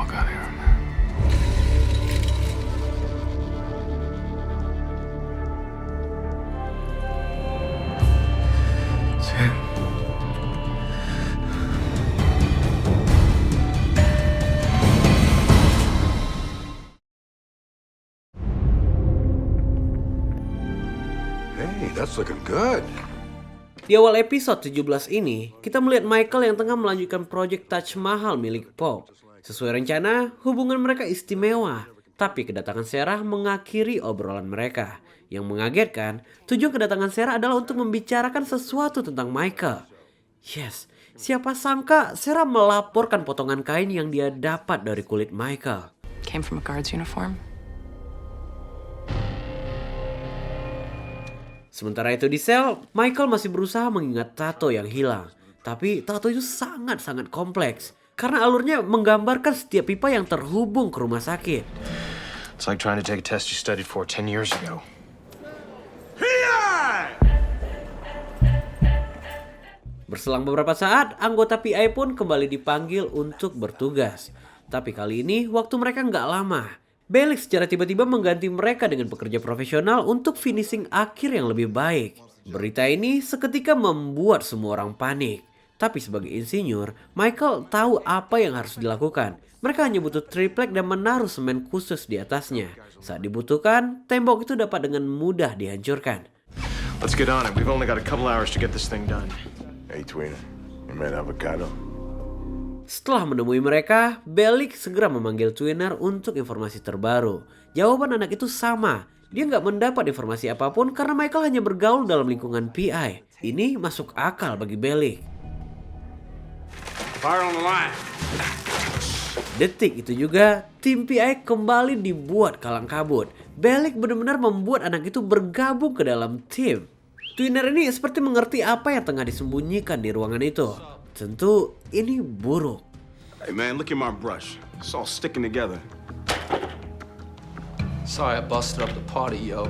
walk out of here, man. That's it. Hey, that's looking good. Di awal episode 17 ini, kita melihat Michael yang tengah melanjutkan proyek Taj Mahal milik Pope. Sesuai rencana, hubungan mereka istimewa. Tapi kedatangan Sarah mengakhiri obrolan mereka. Yang mengagetkan, tujuan kedatangan Sarah adalah untuk membicarakan sesuatu tentang Michael. Yes, siapa sangka Sarah melaporkan potongan kain yang dia dapat dari kulit Michael. Came from a guard's uniform. Sementara itu di sel, Michael masih berusaha mengingat tato yang hilang. Tapi tato itu sangat-sangat kompleks. Karena alurnya menggambarkan setiap pipa yang terhubung ke rumah sakit. It's like trying to take a test you studied for 10 years ago. Berselang beberapa saat, anggota PI pun kembali dipanggil untuk bertugas. Tapi kali ini waktu mereka nggak lama. Bellick secara tiba-tiba mengganti mereka dengan pekerja profesional untuk finishing akhir yang lebih baik. Berita ini seketika membuat semua orang panik. Tapi sebagai insinyur, Michael tahu apa yang harus dilakukan. Mereka hanya butuh triplek dan menaruh semen khusus di atasnya. Saat dibutuhkan, tembok itu dapat dengan mudah dihancurkan. Let's get on it. We've only got a couple hours to get this thing done. Hey, Tweener, you made avocado? Setelah menemui mereka, Bellick segera memanggil Tweener untuk informasi terbaru. Jawaban anak itu sama. Dia nggak mendapat informasi apapun karena Michael hanya bergaul dalam lingkungan PI. Ini masuk akal bagi Bellick. Fire on the line. Detik itu juga, tim PI kembali dibuat kalang kabut. Bellick benar-benar membuat anak itu bergabung ke dalam tim. Tweener ini seperti mengerti apa yang tengah disembunyikan di ruangan itu. Tentu ini buruk. Hey man, look at my brush. It's all sticking together. Sorry I busted up the party, yo.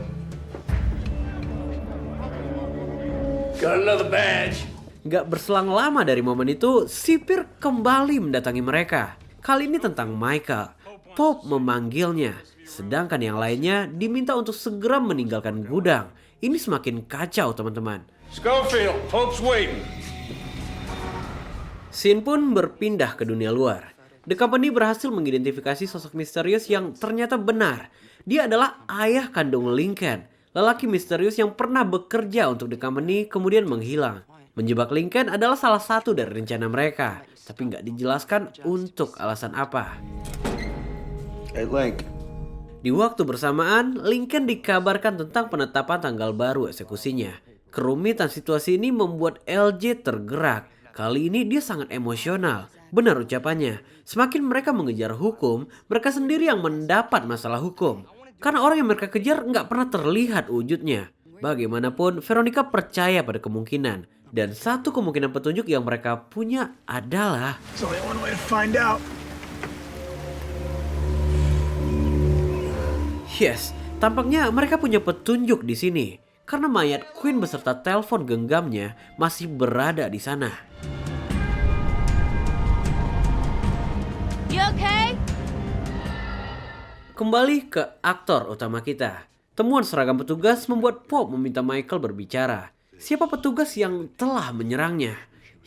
Got another badge. Gak berselang lama dari momen itu, sipir kembali mendatangi mereka. Kali ini tentang Michael. Pope memanggilnya, sedangkan yang lainnya diminta untuk segera meninggalkan gudang. Ini semakin kacau, teman-teman. Schofield, Pope's waiting. Scene pun berpindah ke dunia luar. The Company berhasil mengidentifikasi sosok misterius yang ternyata benar. Dia adalah ayah kandung Lincoln, lelaki misterius yang pernah bekerja untuk The Company kemudian menghilang. Menjebak Lincoln adalah salah satu dari rencana mereka, tapi nggak dijelaskan untuk alasan apa. Hey Link. Di waktu bersamaan, Lincoln dikabarkan tentang penetapan tanggal baru eksekusinya. Kerumitan situasi ini membuat LJ tergerak. Kali ini dia sangat emosional. Benar ucapannya, semakin mereka mengejar hukum, mereka sendiri yang mendapat masalah hukum. Karena orang yang mereka kejar nggak pernah terlihat wujudnya. Bagaimanapun, Veronica percaya pada kemungkinan. Dan satu kemungkinan petunjuk yang mereka punya adalah... There's only one way to find out. Yes, tampaknya mereka punya petunjuk di sini. Karena mayat Queen beserta telepon genggamnya masih berada di sana. You okay? Kembali ke aktor utama kita. Temuan seragam petugas membuat Pope meminta Michael berbicara. Siapa petugas yang telah menyerangnya?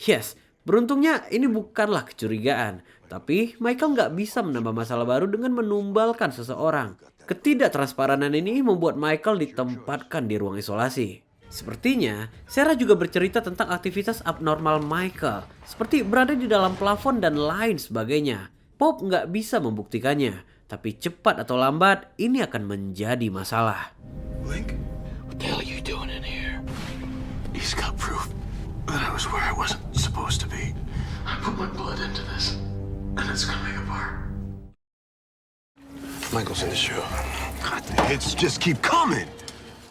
Yes, beruntungnya ini bukanlah kecurigaan. Tapi Michael nggak bisa menambah masalah baru dengan menumbalkan seseorang. Ketidaktransparanan ini membuat Michael ditempatkan di ruang isolasi. Sepertinya, Sarah juga bercerita tentang aktivitas abnormal Michael. Seperti berada di dalam plafon dan lain sebagainya. Pope nggak bisa membuktikannya. Tapi cepat atau lambat, ini akan menjadi masalah. Link? What the hell are you doing in here? He's got proof that I was where I wasn't supposed to be. I put my blood into this, and it's coming apart. Michael's in the show. God, the hits just keep coming.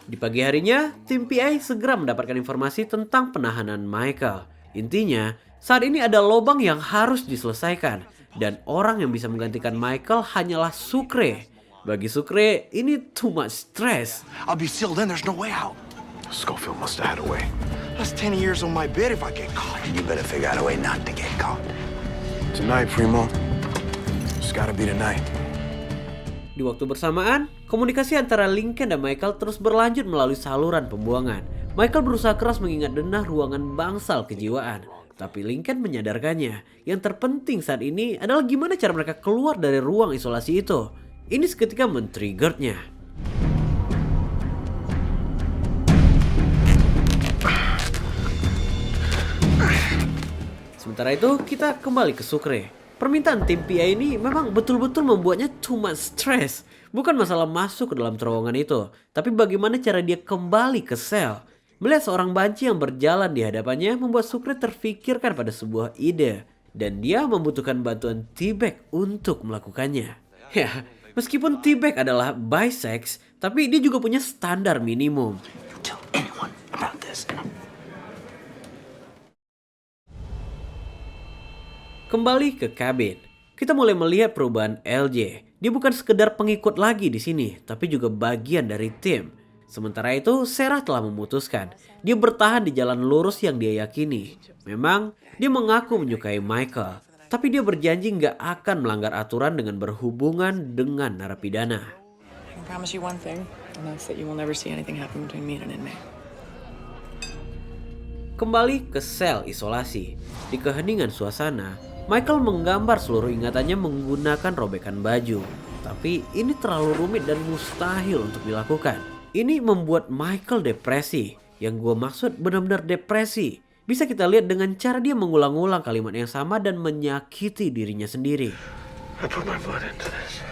Di pagi harinya, tim PI segera mendapatkan informasi tentang penahanan Michael. Intinya, saat ini ada lubang yang harus diselesaikan. Dan orang yang bisa menggantikan Michael hanyalah Sucre. Bagi Sucre, ini too much stress. I'll be sealed in, there's no way out. Schofield must have had a way. That's 10 years on my bed if I get caught. You better figure out a way not to get caught. Tonight, Primo. It's gotta be tonight. Di waktu bersamaan, komunikasi antara Lincoln dan Michael terus berlanjut melalui saluran pembuangan. Michael berusaha keras mengingat denah ruangan bangsal kejiwaan. Tapi Lincoln menyadarkannya, yang terpenting saat ini adalah gimana cara mereka keluar dari ruang isolasi itu. Ini seketika men-triggernya. Sementara itu, kita kembali ke Sucre. Permintaan tim PI ini memang betul-betul membuatnya too much stress. Bukan masalah masuk ke dalam terowongan itu, tapi bagaimana cara dia kembali ke sel. Melihat seorang banci yang berjalan di hadapannya membuat Sucre terfikirkan pada sebuah ide. Dan dia membutuhkan bantuan T-Bag untuk melakukannya. Ya, meskipun T-Bag adalah bisex, tapi dia juga punya standar minimum. Tell anyone about this. Kembali ke kabin, kita mulai melihat perubahan LJ. Dia bukan sekedar pengikut lagi di sini, tapi juga bagian dari tim. Sementara itu, Sarah telah memutuskan. Dia bertahan di jalan lurus yang dia yakini. Memang, dia mengaku menyukai Michael. Tapi dia berjanji nggak akan melanggar aturan dengan berhubungan dengan narapidana. I can promise you one thing, and that's that you will never see anything happen between me and an inmate. Kembali ke sel isolasi. Di keheningan suasana, Michael menggambar seluruh ingatannya menggunakan robekan baju. Tapi ini terlalu rumit dan mustahil untuk dilakukan. Ini membuat Michael depresi. Yang gue maksud benar-benar depresi. Bisa kita lihat dengan cara dia mengulang-ulang kalimat yang sama dan menyakiti dirinya sendiri. I put my blood into this.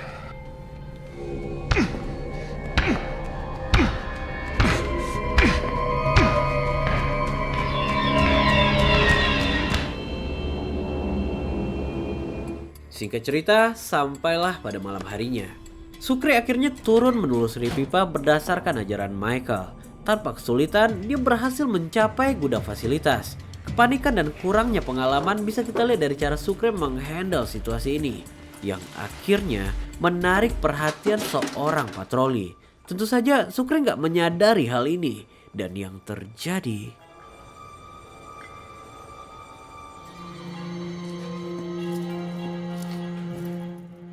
Singkat cerita, sampailah pada malam harinya. Sucre akhirnya turun menelusuri pipa berdasarkan ajaran Michael. Tanpa kesulitan, dia berhasil mencapai gudang fasilitas. Kepanikan dan kurangnya pengalaman bisa kita lihat dari cara Sucre menghandle situasi ini. Yang akhirnya menarik perhatian seorang patroli. Tentu saja Sucre nggak menyadari hal ini. Dan yang terjadi...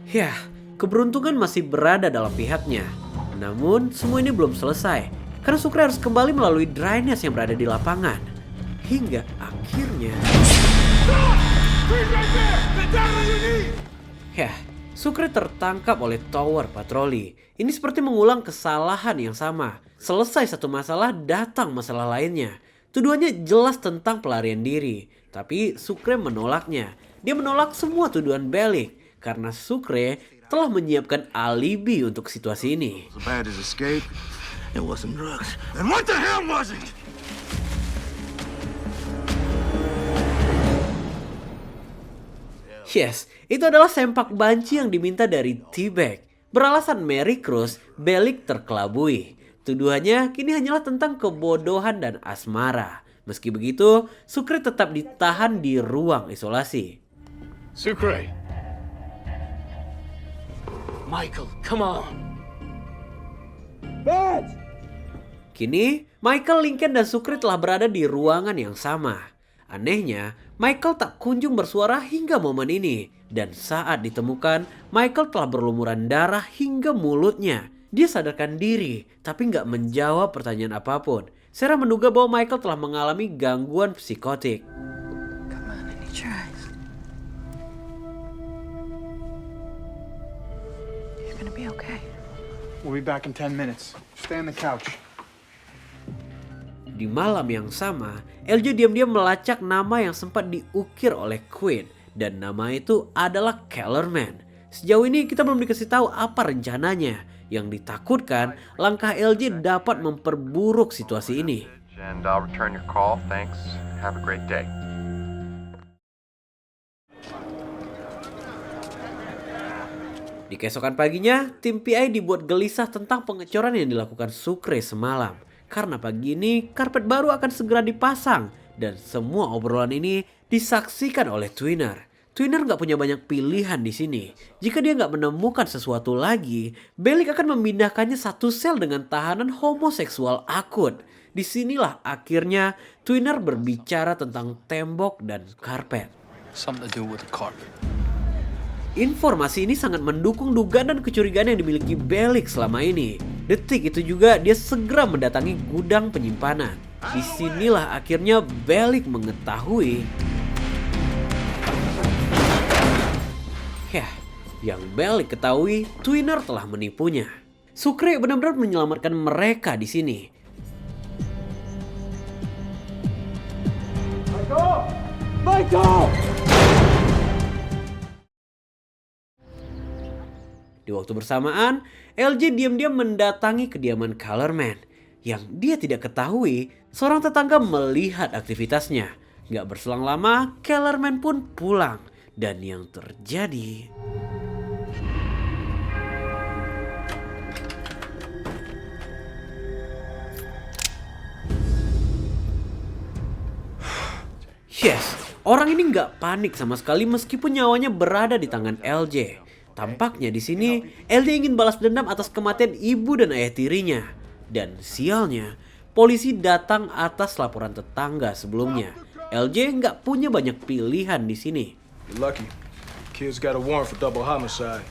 Ya, keberuntungan masih berada dalam pihaknya. Namun, semua ini belum selesai. Karena Sucre harus kembali melalui dryness yang berada di lapangan. Hingga akhirnya... Ya, Sucre tertangkap oleh tower patroli. Ini seperti mengulang kesalahan yang sama. Selesai satu masalah, datang masalah lainnya. Tuduhannya jelas tentang pelarian diri. Tapi Sucre menolaknya. Dia menolak semua tuduhan Bellic. Karena Sucre telah menyiapkan alibi untuk situasi ini. So bad as escape, it wasn't drugs. And what the hell was it? Yes, itu adalah sempak banci yang diminta dari T-Bag. Beralasan Mary Cruz, Bellic terkelabui. Tuduhannya kini hanyalah tentang kebodohan dan asmara. Meski begitu, Sucre tetap ditahan di ruang isolasi. Sucre. Michael, come on. Kini, Michael, Lincoln, dan Sucre telah berada di ruangan yang sama. Anehnya, Michael tak kunjung bersuara hingga momen ini. Dan saat ditemukan, Michael telah berlumuran darah hingga mulutnya. Dia sadarkan diri, tapi nggak menjawab pertanyaan apapun. Sarah menduga bahwa Michael telah mengalami gangguan psikotik. Come on, I need your eyes. You're gonna be okay. We'll be back in 10 minutes. Stay on the couch. Di malam yang sama, LJ diam-diam melacak nama yang sempat diukir oleh Quinn. Dan nama itu adalah Kellerman. Sejauh ini kita belum dikasih tahu apa rencananya. Yang ditakutkan, langkah LJ dapat memperburuk situasi ini. And I'll return your call. Thanks. Have a great day. Di keesokan paginya, tim PI dibuat gelisah tentang pengecoran yang dilakukan Sucre semalam. Karena pagi ini, karpet baru akan segera dipasang. Dan semua obrolan ini disaksikan oleh Twinner. Twinner nggak punya banyak pilihan di sini. Jika dia nggak menemukan sesuatu lagi, Bellic akan memindahkannya satu sel dengan tahanan homoseksual akut. Disinilah akhirnya Twinner berbicara tentang tembok dan karpet. Something to do with the carpet. Informasi ini sangat mendukung dugaan dan kecurigaan yang dimiliki Bellick selama ini. Detik itu juga dia segera mendatangi gudang penyimpanan. Disinilah akhirnya Bellick mengetahui. Yang Bellick ketahui, Twinner telah menipunya. Sucre benar-benar menyelamatkan mereka di sini. Di waktu bersamaan, LJ diam-diam mendatangi kediaman Kellerman. Yang dia tidak ketahui, seorang tetangga melihat aktivitasnya. Gak berselang lama, Kellerman pun pulang. Dan yang terjadi... Yes, orang ini nggak panik sama sekali meskipun nyawanya berada di tangan LJ. Tampaknya di sini LJ ingin balas dendam atas kematian ibu dan ayah tirinya. Dan sialnya, polisi datang atas laporan tetangga sebelumnya. LJ nggak punya banyak pilihan di sini. You're lucky. Kid's got a warrant for double homicide.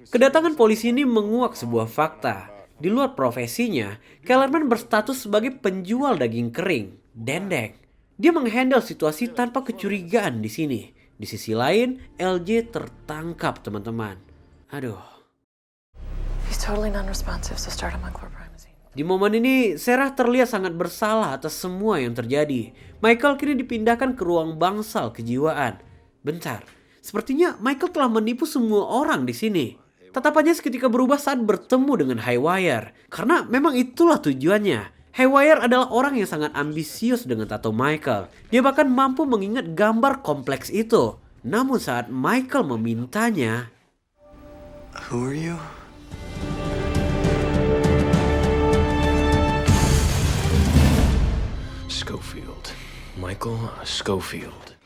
Kedatangan polisi ini menguak sebuah fakta. Di luar profesinya, Kellerman berstatus sebagai penjual daging kering, dendeng. Dia menghandle situasi tanpa kecurigaan di sini. Di sisi lain, LJ tertangkap, teman-teman. Aduh. He's totally non-responsive, so start him on chlorpromazine. Di momen ini, Sarah terlihat sangat bersalah atas semua yang terjadi. Michael kini dipindahkan ke ruang bangsal kejiwaan. Bentar, sepertinya Michael telah menipu semua orang di sini. Tatapannya seketika berubah saat bertemu dengan Haywire. Karena memang itulah tujuannya. Haywire adalah orang yang sangat ambisius dengan tato Michael. Dia bahkan mampu mengingat gambar kompleks itu. Namun saat Michael memintanya... Who are you? Schofield. Michael Schofield.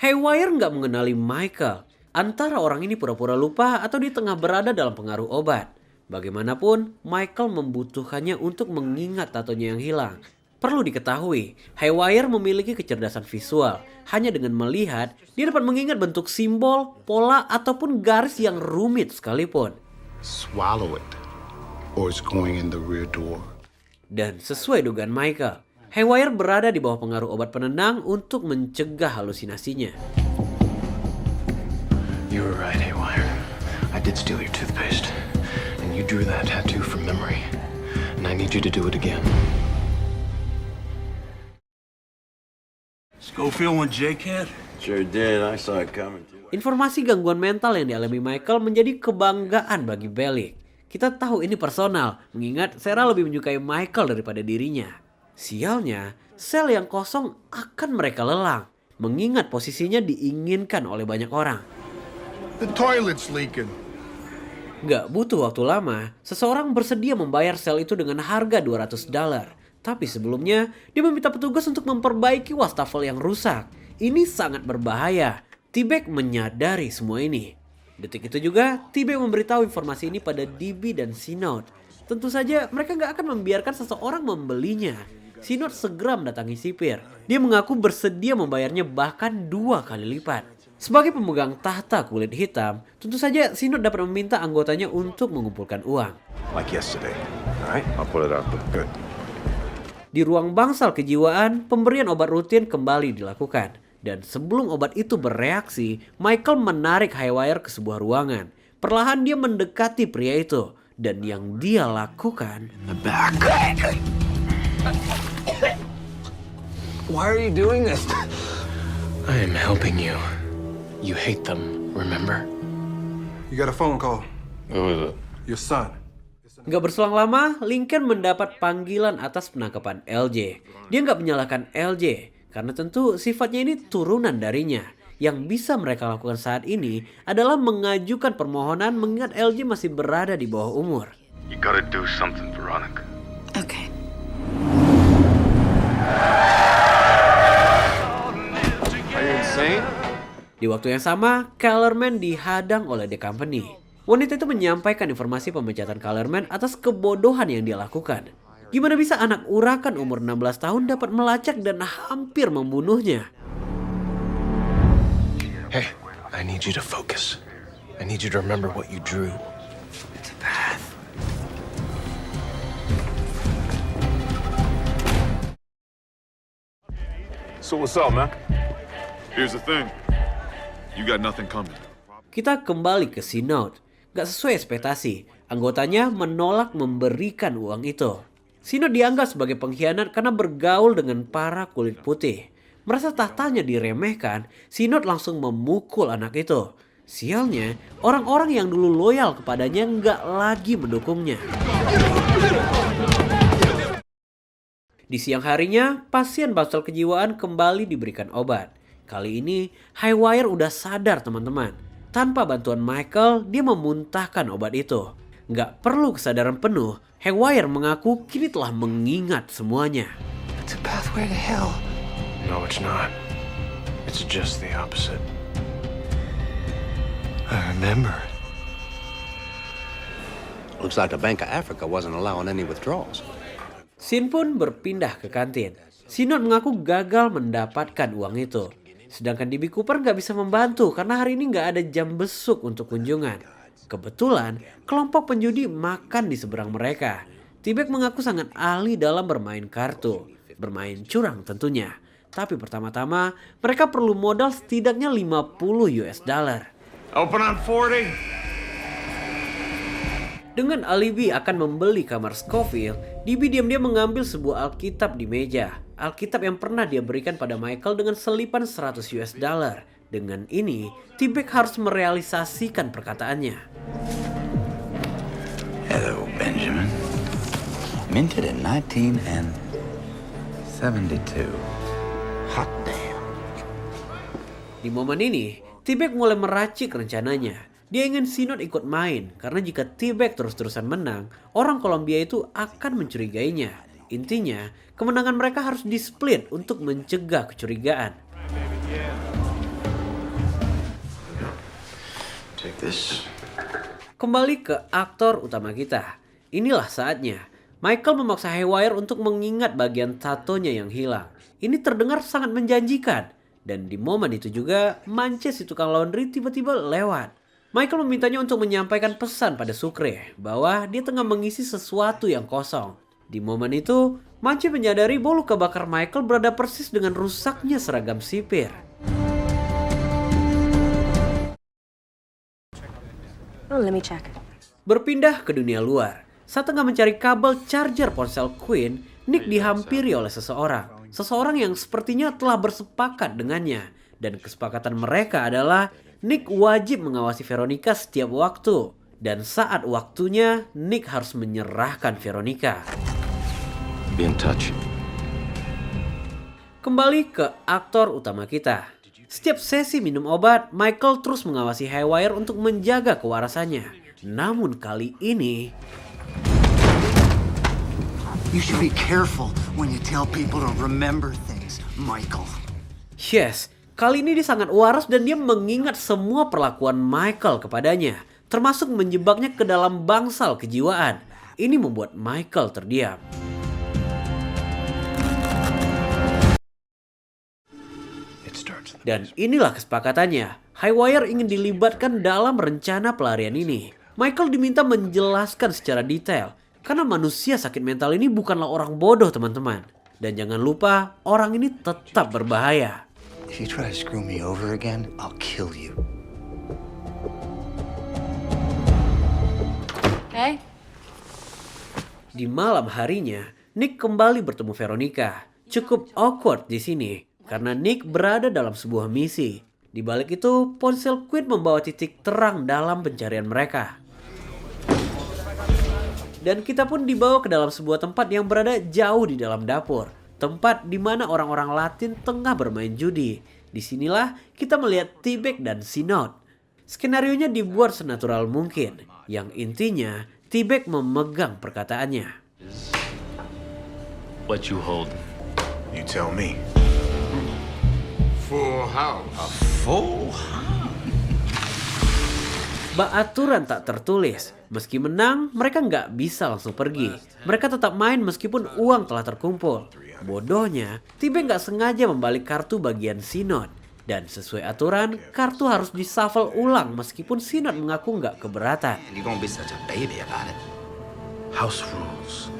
Haywire nggak mengenali Michael. Antara orang ini pura-pura lupa atau di tengah berada dalam pengaruh obat. Bagaimanapun, Michael membutuhkannya untuk mengingat tatonya yang hilang. Perlu diketahui, Haywire memiliki kecerdasan visual. Hanya dengan melihat, dia dapat mengingat bentuk simbol, pola, ataupun garis yang rumit sekalipun. Swallow it, or it's going in the rear door. Dan sesuai dugaan Michael, Haywire berada di bawah pengaruh obat penenang untuk mencegah halusinasinya. You were right, Haywire. I did steal your toothpaste. You drew that tattoo from memory, and I need you to do it again. Schofield went J-Cat? Sure did. I saw it coming too. Informasi gangguan mental yang dialami Michael menjadi kebanggaan bagi Bellick. Kita tahu ini personal, mengingat Sarah lebih menyukai Michael daripada dirinya. Sialnya, sel yang kosong akan mereka lelang, mengingat posisinya diinginkan oleh banyak orang. The toilet's leaking. Gak butuh waktu lama, seseorang bersedia membayar sel itu dengan harga $200. Tapi sebelumnya, dia meminta petugas untuk memperbaiki wastafel yang rusak. Ini sangat berbahaya. T-Bag menyadari semua ini. Detik itu juga, T-Bag memberitahu informasi ini pada DB dan Synod. Tentu saja mereka gak akan membiarkan seseorang membelinya. Synod segera mendatangi sipir. Dia mengaku bersedia membayarnya bahkan 2 kali lipat. Sebagai pemegang tahta kulit hitam, tentu saja Synod dapat meminta anggotanya untuk mengumpulkan uang. Like yesterday. All right, I'll put it up. Good. Di ruang bangsal kejiwaan, pemberian obat rutin kembali dilakukan. Dan sebelum obat itu bereaksi, Michael menarik Haywire ke sebuah ruangan. Perlahan dia mendekati pria itu. Dan yang dia lakukan... The back. Why are you doing this? I am helping you. You hate them, remember? You got a phone call. Who is it? Your son. Gak berselang lama, Lincoln mendapat panggilan atas penangkapan LJ. Dia gak menyalahkan LJ, karena tentu sifatnya ini turunan darinya. Yang bisa mereka lakukan saat ini adalah mengajukan permohonan mengingat LJ masih berada di bawah umur. You gotta do something, Veronica. Okay. Are you insane? Di waktu yang sama, Kellerman dihadang oleh The Company. Wanita itu menyampaikan informasi pemecatan Kellerman atas kebodohan yang dia lakukan. Gimana bisa anak urakan umur 16 tahun dapat melacak dan hampir membunuhnya? Hey, I need you to focus. I need you to remember what you drew. It's a path. So what's up, man? Here's the thing. You got nothing coming. Kita kembali ke Synod. Gak sesuai ekspektasi, anggotanya menolak memberikan uang itu. Synod dianggap sebagai pengkhianat karena bergaul dengan para kulit putih. Merasa tahtanya diremehkan, Synod langsung memukul anak itu. Sialnya, orang-orang yang dulu loyal kepadanya nggak lagi mendukungnya. Di siang harinya, pasien bangsal kejiwaan kembali diberikan obat. Kali ini, Haywire udah sadar teman-teman. Tanpa bantuan Michael, dia memuntahkan obat itu. Nggak perlu kesadaran penuh, Haywire mengaku kini telah mengingat semuanya. It's a pathway to hell. No, it's not. It's just the opposite. I remember. Looks like the Bank of Africa wasn't allowing any withdrawals. Sin pun berpindah ke kantin. Synod mengaku gagal mendapatkan uang itu. Sedangkan DB Cooper nggak bisa membantu karena hari ini nggak ada jam besuk untuk kunjungan. Kebetulan, kelompok penjudi makan di seberang mereka. T-Bag mengaku sangat ahli dalam bermain kartu. Bermain curang tentunya. Tapi pertama-tama, mereka perlu modal setidaknya $50. Open on 40. Dengan alibi akan membeli kamar Scofield, DB diam-diam mengambil sebuah Alkitab di meja. Alkitab yang pernah dia berikan pada Michael dengan selipan $100. Dengan ini, T-Bag harus merealisasikan perkataannya. Hello, Benjamin. Minted in 1972. Hot damn. Di momen ini, T-Bag mulai meracik rencananya. Dia ingin Synod ikut main, karena jika T-Bag terus-terusan menang, orang Kolombia itu akan mencurigainya. Intinya, kemenangan mereka harus di-split untuk mencegah kecurigaan. Take this. Kembali ke aktor utama kita. Inilah saatnya. Michael memaksa Haywire untuk mengingat bagian tatonya yang hilang. Ini terdengar sangat menjanjikan. Dan di momen itu juga, Manches si tukang laundry tiba-tiba lewat. Michael memintanya untuk menyampaikan pesan pada Sucre bahwa dia tengah mengisi sesuatu yang kosong. Di momen itu, Manches menyadari bahwa luka bakar Michael berada persis dengan rusaknya seragam sipir. Oh, let me check. Berpindah ke dunia luar. Saat tengah mencari kabel charger ponsel Queen, Nick dihampiri oleh seseorang. Seseorang yang sepertinya telah bersepakat dengannya. Dan kesepakatan mereka adalah Nick wajib mengawasi Veronica setiap waktu. Dan saat waktunya, Nick harus menyerahkan Veronica. Be in touch. Kembali ke aktor utama kita. Setiap sesi minum obat, Michael terus mengawasi Haywire untuk menjaga kewarasannya. Namun kali ini, You should be careful when you tell people to remember things, Michael. yes, kali ini dia sangat waras dan dia mengingat semua perlakuan Michael kepadanya, termasuk menjebaknya ke dalam bangsal kejiwaan. Ini membuat Michael terdiam. Dan inilah kesepakatannya. Haywire ingin dilibatkan dalam rencana pelarian ini. Michael diminta menjelaskan secara detail. Karena manusia sakit mental ini bukanlah orang bodoh, teman-teman. Dan jangan lupa, orang ini tetap berbahaya. If you try to screw me over again, I'll kill you. Hey? Di malam harinya, Nick kembali bertemu Veronica. Cukup awkward di sini. Karena Nick berada dalam sebuah misi. Di balik itu, ponsel Queen membawa titik terang dalam pencarian mereka. Dan kita pun dibawa ke dalam sebuah tempat yang berada jauh di dalam dapur. Tempat di mana orang-orang Latin tengah bermain judi. Disinilah kita melihat T-Bag dan Synod. Skenarionya dibuat senatural mungkin. Yang intinya, T-Bag memegang perkataannya. What you hold? You tell me. Full house. A full house? Bak aturan tak tertulis. Meski menang, mereka nggak bisa langsung pergi. Mereka tetap main meskipun uang telah terkumpul. Bodohnya, T-Bag nggak sengaja membalik kartu bagian Synod. Dan sesuai aturan, kartu harus di-shuffle ulang meskipun Sinod mengaku nggak keberatan. You're gonna be such a baby about it. House rules.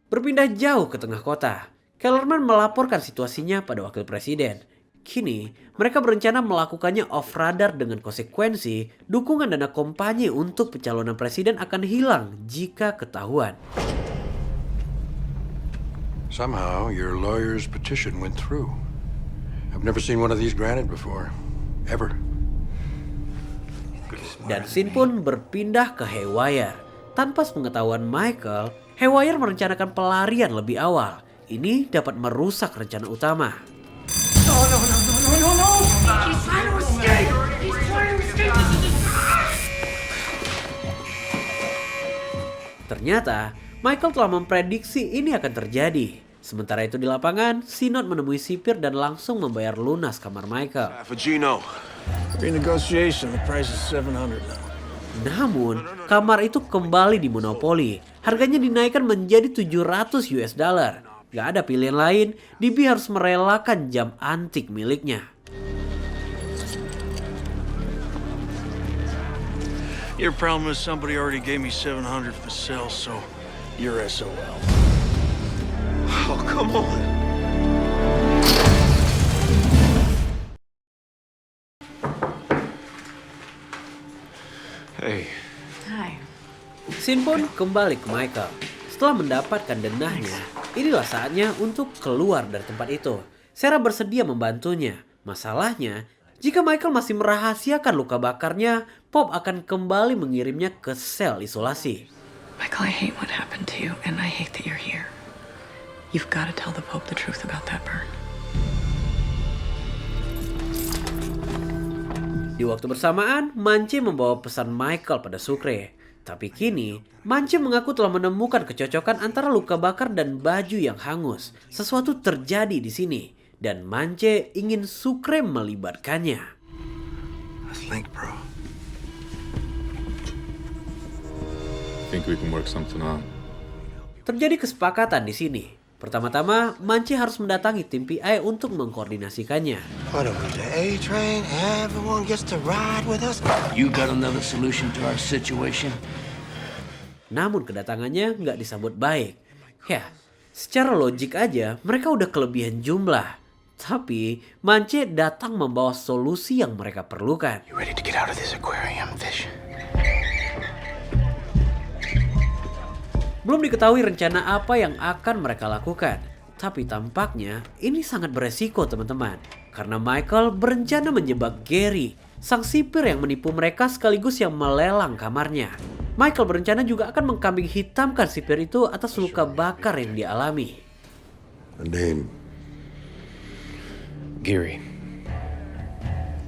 Berpindah jauh ke tengah kota, Kellerman melaporkan situasinya pada wakil presiden. Kini, mereka berencana melakukannya off-radar dengan konsekuensi dukungan dana kampanye untuk pencalonan presiden akan hilang jika ketahuan. Somehow, your lawyer's petition went through. I've never seen one of these granted before. Ever. Dan scene pun berpindah ke Haywire. Tanpa sepengetahuan Michael, Haywire merencanakan pelarian lebih awal. Ini dapat merusak rencana utama. Ternyata, Michael telah memprediksi ini akan terjadi. Sementara itu di lapangan, Sinod menemui sipir dan langsung membayar lunas kamar Michael. For Gino. Renegotiation, the price is $700 now. Namun, kamar itu kembali dimonopoli. Harganya dinaikkan menjadi $700. Gak ada pilihan lain, DB harus merelakan jam antik miliknya. Your problem is somebody already gave me $700 for the sale, so you're SOL. Oh, come on. Hey, Hi. Scene pun kembali ke Michael. Setelah mendapatkan denahnya, inilah saatnya untuk keluar dari tempat itu. Sarah bersedia membantunya. Masalahnya, jika Michael masih merahasiakan luka bakarnya, Pop akan kembali mengirimnya ke sel isolasi. Michael, I hate what happened to you, and I hate that you're here. You've got to tell the Pope the truth about that burn. Di waktu bersamaan, Manche membawa pesan Michael pada Sucre. Tapi kini, Manche mengaku telah menemukan kecocokan antara luka bakar dan baju yang hangus. Sesuatu terjadi di sini, dan Manche ingin Sucre melibatkannya. Let's link, bro. Think we can work something out. Terjadi kesepakatan di sini. Pertama-tama, Manche harus mendatangi tim PI untuk mengkoordinasikannya. What are we, the A-Train? Everyone gets to ride with us? You got another solution to our situation? Namun kedatangannya nggak disambut baik. Ya, secara logik aja mereka udah kelebihan jumlah. Tapi Manche datang membawa solusi yang mereka perlukan. you ready to get out of this aquarium, fish? Belum diketahui rencana apa yang akan mereka lakukan. Tapi tampaknya ini sangat beresiko teman-teman. Karena Michael berencana menjebak Gary, sang sipir yang menipu mereka sekaligus yang melelang kamarnya. Michael berencana juga akan mengkambing hitamkan sipir itu atas luka bakar yang dialami. The name, Geary.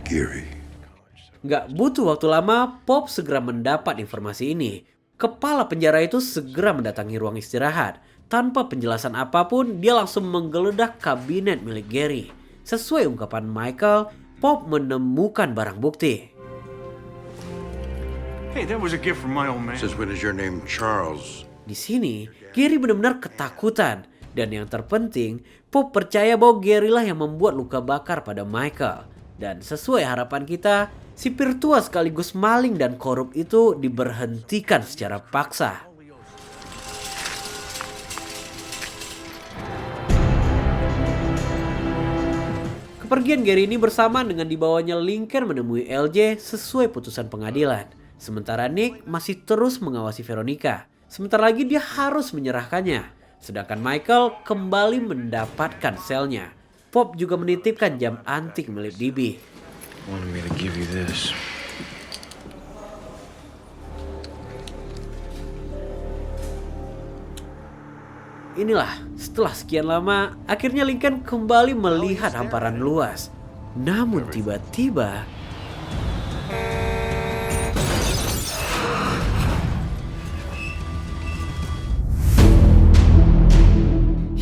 Geary. Gak butuh waktu lama, Pop segera mendapat informasi ini. Kepala penjara itu segera mendatangi ruang istirahat. Tanpa penjelasan apapun, dia langsung menggeledah kabinet milik Gary. Sesuai ungkapan Michael, Pop menemukan barang bukti. Hey, that was a gift from my old man. Since when is your name Charles? Di sini, Gary benar-benar ketakutan. Dan yang terpenting, Pop percaya bahwa Gary lah yang membuat luka bakar pada Michael. Dan sesuai harapan kita, sipir tua sekaligus maling dan korup itu diberhentikan secara paksa. Kepergian Gary ini bersamaan dengan dibawanya Lincoln menemui LJ sesuai putusan pengadilan. Sementara Nick masih terus mengawasi Veronica. Sebentar lagi dia harus menyerahkannya. Sedangkan Michael kembali mendapatkan selnya. Pop juga menitipkan jam antik milik DB. Wanted me to give you this. Inilah, setelah sekian lama, akhirnya Lincoln kembali melihat hamparan luas. Namun tiba-tiba...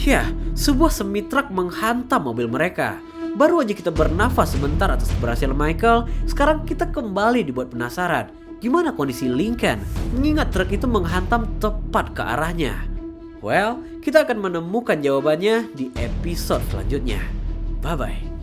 Ya, sebuah semi-truk menghantam mobil mereka. Baru aja kita bernafas sebentar atas keberhasilan Michael, sekarang kita kembali dibuat penasaran. Gimana kondisi Lincoln mengingat truk itu menghantam tepat ke arahnya? Well, kita akan menemukan jawabannya di episode selanjutnya. Bye-bye.